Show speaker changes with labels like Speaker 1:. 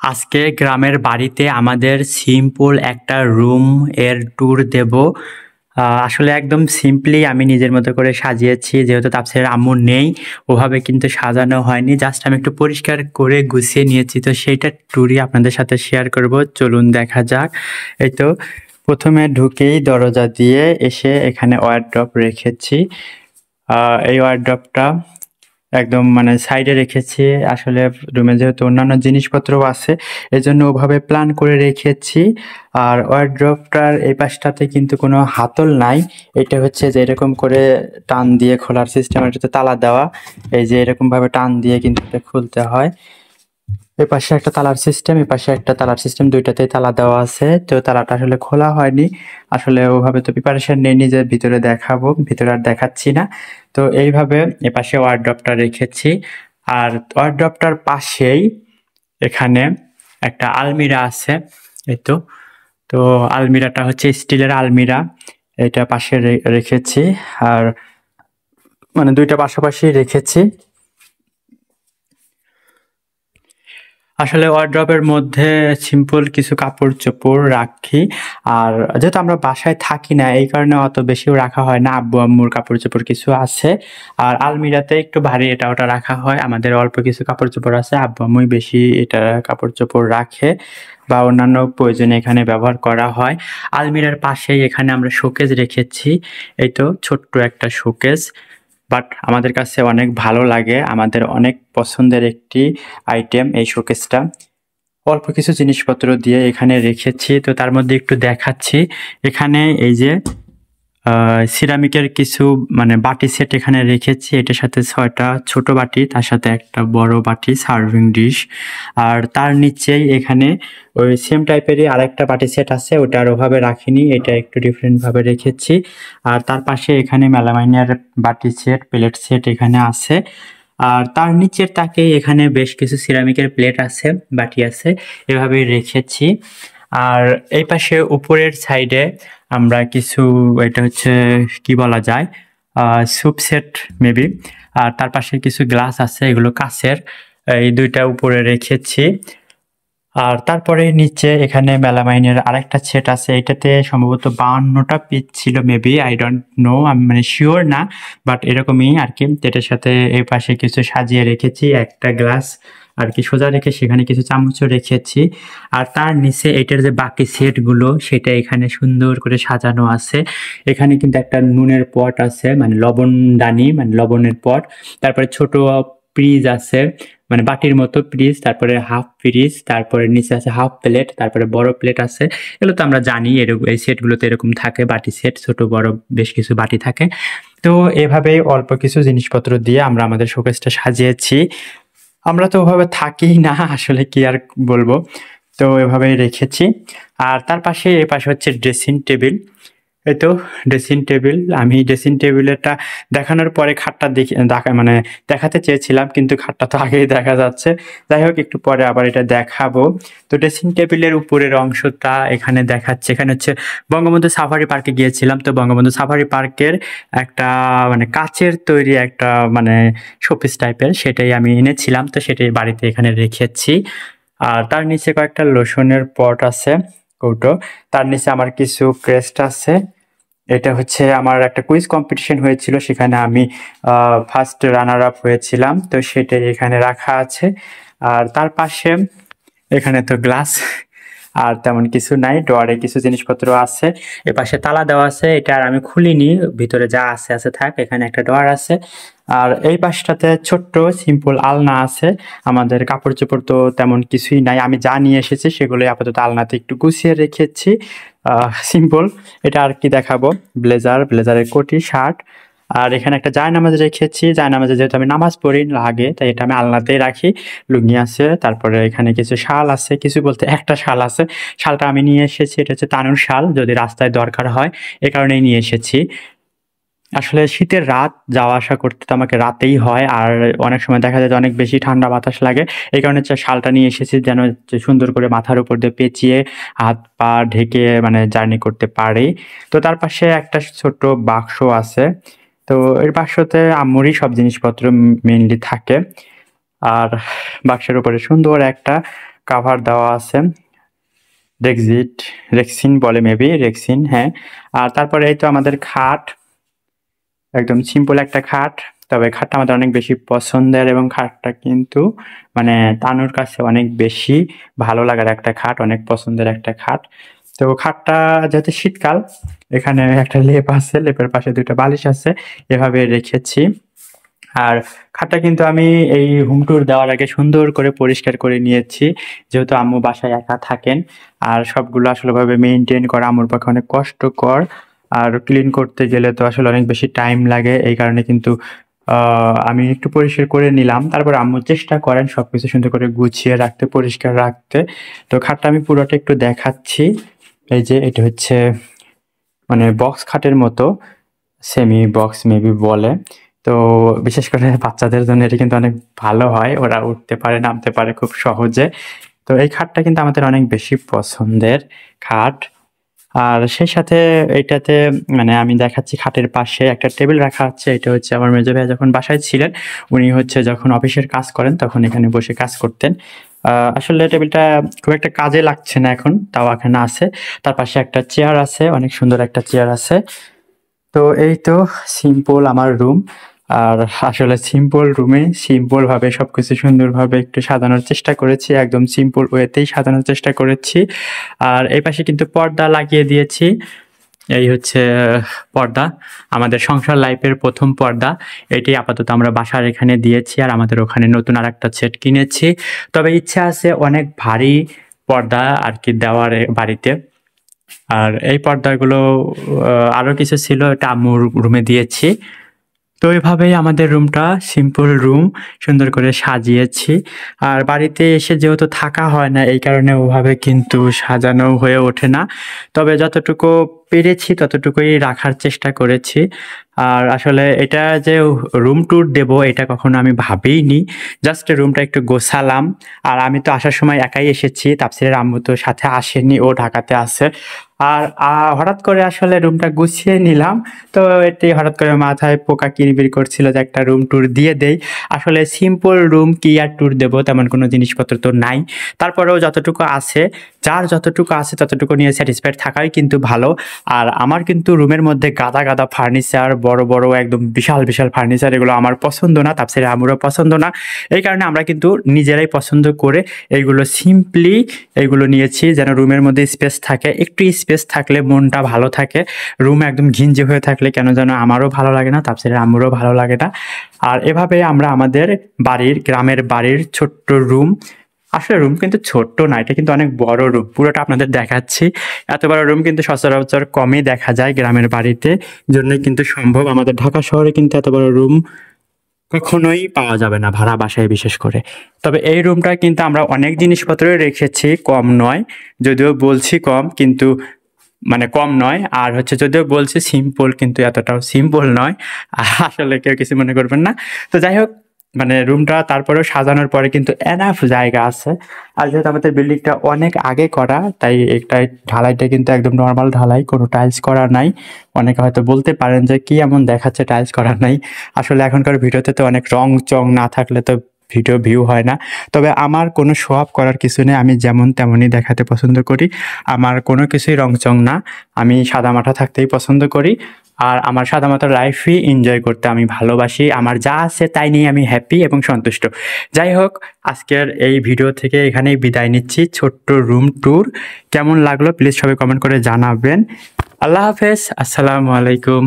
Speaker 1: আজকে গ্রামের বাড়িতে আমাদের সিম্পল একটা রুম এর ট্যুর দেব। আসলে একদম সিম্পলি আমি নিজের মতো করে সাজিয়েছি। যেহেতু তাপসের আম্মু নেই, ওভাবে কিন্তু সাজানো হয়নি। জাস্ট আমি একটু পরিষ্কার করে গুছিয়ে নিয়েছি। তো সেইটা ট্যুরই আপনাদের সাথে শেয়ার করব। চলুন দেখা যাক। এই তো প্রথমে ঢুকেই দরজা দিয়ে এসে এখানে ওয়ারড্রপ রেখেছি। এই ওয়ারড্রপটা একদম মানে সাইডে রেখেছি। আসলে রুমে যেহেতু অন্যান্য জিনিসপত্রও আছে, এজন্য ওভাবে প্ল্যান করে রেখেছি। আর ওয়ারড্রপটার এই পাশটাতে কিন্তু কোনো হাতল নাই। এটা হচ্ছে যে এরকম করে টান দিয়ে খোলার সিস্টেম, এটাতে তালা দেওয়া। এই যে এরকমভাবে টান দিয়ে কিন্তু এটা খুলতে হয়। এপাশে একটা তালার সিস্টেম, এপাশে একটা তালার সিস্টেম, দুইটাতেই তালা দেওয়া আছে। তো তালাটা আসলে খোলা হয়নি। আসলে ওভাবে তো প্রিপারেশন নেইনি যে ভিতরে দেখাবো, ভিতরে আর দেখাচ্ছি না। তো এইভাবে এপাশে ওয়ারড্রপটা রেখেছি। আর ওয়ারড্রপটার পাশেই এখানে একটা আলমিরা আছে। এই তো তো আলমিরাটা হচ্ছে স্টিলের আলমিরা। এটা পাশে রেখেছি। আর মানে দুইটা পাশাপাশি রেখেছি। আসলে ওয়ারড্রবের মধ্যে সিম্পল কিছু কাপড়-চোপড় রাখি। আর যেহেতু আমরা বাসায় থাকি না, এই কারণে অত বেশিও রাখা হয় না। আব্বু-আম্মুর কাপড়-চোপড় কিছু আছে। আর আলমিরাতে একটু ভারী এটা-ওটা রাখা হয়। আমাদের অল্প কিছু কাপড়-চোপড় আছে। আব্বু-আম্মুই বেশি এটা কাপড়-চোপড় রাখে বা অন্যান্য প্রয়োজনে এখানে ব্যবহার করা হয়। আলমিরার পাশেই এখানে আমরা শোকেস রেখেছি। এই তো ছোট্ট একটা শোকেস। বাট আমাদের কাছে অনেক ভালো লাগে। আমাদের অনেক পছন্দের একটি আইটেম এই শোকেসটা। অল্প কিছু জিনিসপত্র দিয়ে এখানে রেখেছি। তো তার মধ্যে একটু দেখাচ্ছি। এখানে এই যে সিরামিকের কিছু মানে বাটি সেট এখানে রেখেছি। এটার সাথে ৬ টা ছোট বাটি, তার সাথে একটা বড় বাটি সার্ভিং ডিশ। আর তার নিচেই এখানে ওই সেম টাইপেরই আরেকটা বাটি সেট আছে। ওটা আর ওভাবে রাখিনি, এটা একটু ডিফারেন্ট ভাবে রেখেছি। আর তার পাশে এখানে মেলামাইনের বাটি সেট, প্লেট সেট এখানে আছে। আর তার নিচের তাকেই এখানে বেশ কিছু সিরামিকের প্লেট আছে, বাটি আছে, এভাবেই রেখেছি। আর এই পাশে উপরের সাইডে আমরা কিছু, এটা হচ্ছে কি বলা যায়, স্যুপ সেট মেবি। আর তার পাশে কিছু গ্লাস আছে, এগুলো কাঁচের। এই ২টা উপরে রেখেছি। আর তারপরে নিচে এখানে মেলামাইনের আরেকটা সেট আছে। এটাতে সম্ভবত ৫২টা পিস ছিল মেবি, আই ডোন্ট নো, আমি মানে শিওর না, বাট এরকমই আর কি। এটার সাথে এই পাশে কিছু সাজিয়ে রেখেছি, একটা গ্লাস আর কি সোজা রেখে সেখানে কিছু চামচও রেখেছি। আর তার নিচে এটার যে বাকি সেটগুলো সেটা এখানে সুন্দর করে সাজানো আছে। এখানে কিন্তু একটা নুনের পট আছে, মানে লবণদানি, মানে লবণের পট। তারপরে ছোট ফ্রিজ আছে, মানে বাটির মতো ফ্রিজ, তারপরে হাফ ফ্রিজ, তারপরে নিচে আছে হাফ প্লেট, তারপরে বড় প্লেট আছে। এগুলো তো আমরা জানি, এরকম এই সেটগুলোতে এরকম থাকে, বাটি সেট, ছোট বড় বেশ কিছু বাটি থাকে। তো এভাবেই অল্প কিছু জিনিসপত্র দিয়ে আমরা আমাদের শোকেসটা সাজিয়েছি। আমরা তো ওভাবে থাকি না, আসলে কি আর বলবো। তো এভাবেই রেখেছি। আর তার পাশে এ পাশে হচ্ছে ড্রেসিং টেবিল। এই তো ড্রেসিং টেবিল। আমি ড্রেসিং টেবিলেরটা দেখানোর পরে খাটটা মানে দেখাতে চেয়েছিলাম, কিন্তু খাটটা তো আগেই দেখা যাচ্ছে। যাই হোক, একটু পরে আবার এটা দেখাবো। তো ড্রেসিং টেবিলের উপরের অংশটা এখানে দেখাচ্ছে। এখানে হচ্ছে বঙ্গবন্ধু সাফারি পার্কে গিয়েছিলাম। তো বঙ্গবন্ধু সাফারি পার্কের একটা মানে কাচের তৈরি একটা মানে শোপিস টাইপের, সেটাই আমি এনেছিলাম। তো সেটাই বাড়িতে এখানে রেখেছি। আর তার নিচে কয়েকটা লোশনের পট আছে, কৌটো। তার নিচে আমার কিছু ক্রেস্ট আছে। এটা হচ্ছে আমার একটা কুইজ কম্পিটিশন হয়েছিল, সেখানে আমি ফার্স্ট রানার আপ হয়েছিলাম। তো সেটাই এখানে রাখা আছে। আর তার পাশে এখানে তো গ্লাস, আর তেমন কিছু নাই। ড্রয়ারে কিছু জিনিসপত্র আছে। এপাশে তালা দেওয়া আছে, এটা আর আমি খুলিনি, ভিতরে যা আছে আছে থাক। এখানে একটা ড্রয়ার আছে। আর এই পাশটাতে ছোট্ট সিম্পল আলনা আছে। আমাদের কাপড় চোপড় তো তেমন কিছুই নাই, আমি যা নিয়ে এসেছি সেগুলোই আপাতত আলনাতে একটু গুছিয়ে রেখেছি। সিম্পল। এটা আর কি দেখাবো, ব্লেজারের কোটি, শার্ট। আর এখানে একটা জায়নামাজ রেখেছি। জায়নামাজে যেহেতু আমি নামাজ পড়ি লাগে, তাই এটা আমি আলনাতেই রাখি। লুঙ্গি আছে, তারপরে এখানে কিছু শাল আছে, কিছু বলতে একটা শাল আছে। শালটা আমি নিয়ে এসেছি, এটা হচ্ছে তানুর শাল, যদি রাস্তায় দরকার হয় এ কারণেই নিয়ে এসেছি। আসলে শীতের রাত যাওয়া আসা করতে তো আমাকে রাতেই হয়। আর অনেক সময় দেখা যায় যে অনেক বেশি ঠান্ডা বাতাস লাগে। এই কারণে হচ্ছে শালটা নিয়ে এসেছি, যেন হচ্ছে সুন্দর করে মাথার উপর দিয়ে পেঁচিয়ে হাত পা ঢেকে মানে জার্নি করতে পারি। তো তার পাশে একটা ছোট্ট বাক্স আছে। তো এই বাক্সতে আম্মুরই সব জিনিসপত্র মেইনলি থাকে। আর বাক্সের উপরে সুন্দর একটা কাভার দেওয়া আছে। রেক্সিন বলে মেবি, রেক্সিন, হ্যাঁ। আর তারপরে এই তো আমাদের খাট, একদম সিম্পল একটা খাট। তবে খাটটা আমাদের অনেক বেশি পছন্দের এবং খাটটা কিন্তু মানে তানুর কাছে অনেক বেশি ভালো লাগার একটা খাট, অনেক পছন্দের একটা খাট। তো খাটটা যেহেতু শীতকাল, এখানে একটা লেপ আছে, লেপের পাশে ২টা বালিশ আছে, এভাবে রেখেছি। আর খাটটা কিন্তু আমি এই হোম ট্যুর দেওয়ার আগে সুন্দর করে পরিষ্কার করে নিয়েছি। যেহেতু আম্মু বাসায় একা থাকেন, আর সবগুলো আসলে ভাবে মেইনটেইন করা আম্মুর পক্ষে অনেক কষ্টকর। আর ক্লিন করতে গেলে তো আসলে অনেক বেশি টাইম লাগে। এই কারণে কিন্তু আমি একটু পরিষ্কার করে নিলাম। তারপর আম্মু চেষ্টা করেন সবকিছু সুন্দর করে গুছিয়ে রাখতে, পরিষ্কার রাখতে। তো খাটটা আমি পুরোটা একটু দেখাচ্ছি। এই যে এটা হচ্ছে মানে বক্স খাটের মতো, সেমি বক্স মেবি বলে। তো বিশেষ করে বাচ্চাদের জন্য এটা কিন্তু অনেক ভালো হয়, ওরা উঠতে পারে, নামতে পারে খুব সহজে। তো এই খাটটা কিন্তু আমাদের অনেক বেশি পছন্দের খাট। আর সেই সাথে এইটাতে মানে আমি দেখাচ্ছি খাটের পাশে একটা টেবিল রাখা আছে। এটা হচ্ছে আমার মেজো ভাইয়া যখন বাসায় ছিলেন, উনি হচ্ছে যখন অফিসের কাজ করেন তখন এখানে বসে কাজ করতেন। আসলে টেবিলটা খুব একটা কাজে লাগছে না এখন, তাও এখানে আছে। তার পাশে একটা চেয়ার আছে, অনেক সুন্দর একটা চেয়ার আছে। তো এই তো সিম্পল আমার রুম। আর আসলে সিম্পল রুমে সিম্পলভাবে সবকিছু সুন্দরভাবে একটু সাজানোর চেষ্টা করেছি। একদম সিম্পল ওয়েতেই সাজানোর চেষ্টা করেছি। আর এই পাশে কিন্তু পর্দা লাগিয়ে দিয়েছি। এই হচ্ছে পর্দা, আমাদের সংসার লাইফের ১ম পর্দা। এটি আপাতত আমরা বাসার এখানে দিয়েছি, আর আমাদের ওখানে নতুন আরেকটা সেট কিনেছি। তবে ইচ্ছা আছে অনেক ভারী পর্দা আর কি দেওয়ার বাড়িতে। আর এই পর্দাগুলো আরো কিছু ছিল, এটা আম্মুর রুমে দিয়েছি। তো এভাবেই আমাদের রুমটা সিম্পল রুম সুন্দর করে সাজিয়েছি। আর বাড়িতে এসে যেহেতু থাকা হয় না, এই কারণে ওভাবে কিন্তু সাজানো হয়ে ওঠে না। তবে যতটুকু পেরেছি ততটুকুই রাখার চেষ্টা করেছি। আর আসলে এটা যে রুম ট্যুর দেব এটা কখনো আমি ভাবিইনি। জাস্ট রুমটা একটু গোছালাম। আর আমি তো আসার সময় একাই এসেছি, তাফসীরের আম্মু তো সাথে আসেনি, ও ঢাকাতে আছে। আর হঠাৎ করে আসলে রুমটা গুছিয়ে নিলাম। তো এটি হঠাৎ করে মাথায় পোকা কিরিবিরি করছিল যে একটা রুম ট্যুর দিয়ে দেই। আসলে সিম্পল রুম কি আর ট্যুর দেবো, তেমন কোনো জিনিসপত্র তো নাই। তারপরেও যতটুকু আছে, যার যতটুকু আছে ততটুকু নিয়ে স্যাটিসফাইড থাকাই কিন্তু ভালো। আর আমার কিন্তু রুমের মধ্যে গাদা গাদা ফার্নিচার, বড় বড় একদম বিশাল বিশাল ফার্নিচার, এগুলো আমার পছন্দ না, তাফসীরের আম্মুরও পছন্দ না। এই কারণে আমরা কিন্তু নিজেরাই পছন্দ করে এইগুলো সিম্পলি এইগুলো নিয়েছি, যেন রুমের মধ্যে স্পেস থাকে। একটু স্পেস থাকলে মনটা ভালো থাকে। রুম একদম ঘিঞ্জি হয়ে থাকলে কেন যেন আমারও ভালো লাগে না, তাফসীরের আম্মুরও ভালো লাগে না। আর এভাবে আমরা আমাদের বাড়ির, গ্রামের বাড়ির ছোট্ট রুম, আসলে রুম কিন্তু ছোট্ট না, এটা কিন্তু অনেক বড় রুম, পুরোটা আপনাদের দেখাচ্ছি। এত বড় রুম কিন্তু সচরাচর কমই দেখা যায় গ্রামের বাড়িতে, জন্যই কিন্তু সম্ভব। আমাদের ঢাকা শহরে কিন্তু এত বড় রুম কখনোই পাওয়া যাবে না, ভাড়া বাসায় বিশেষ করে। তবে এই রুমটা কিন্তু আমরা অনেক জিনিসপত্রই রেখেছি, কম নয়। যদিও বলছি কম, কিন্তু মানে কম নয়। আর হচ্ছে যদিও বলছি সিম্পল, কিন্তু এতটাও সিম্পল নয়। আসলে কেউ কিছু মনে করবেন না। তো যাই হোক, মানে রুমটা তারপরেও সাজানোর পরে কিন্তু এনাফ জায়গা আছে। আর যেহেতু আমাদের বিল্ডিংটা অনেক আগে করা, তাই একটা ঢালাইটা কিন্তু একদম নর্মাল ঢালাই, কোনো টাইলস করা নাই। অনেকে হয়তো বলতে পারেন যে কি এমন দেখাচ্ছে টাইলস করা নাই। আসলে এখনকার ভিডিওতে তো অনেক রং চং না থাকলে তো ভিডিও ভিউ হয় না। তবে আমার কোনো শো অফ করার কিছু নেই, আমি যেমন তেমনই দেখাতে পছন্দ করি। আমার কোনো কিছুই রং চং না, আমি সাদামাটা থাকতেই পছন্দ করি। আর আমার সাদামাটা লাইফই এনজয় করতে আমি ভালোবাসি। আমার যা আছে তাই নিয়ে আমি হ্যাপি এবং সন্তুষ্ট। যাই হোক, আজকের এই ভিডিও থেকে এখানেই বিদায় নিচ্ছি। ছোট্ট রুম ট্যুর কেমন লাগলো প্লিজ সবাই কমেন্ট করে জানাবেন। আল্লাহ হাফেজ, আসসালামু আলাইকুম।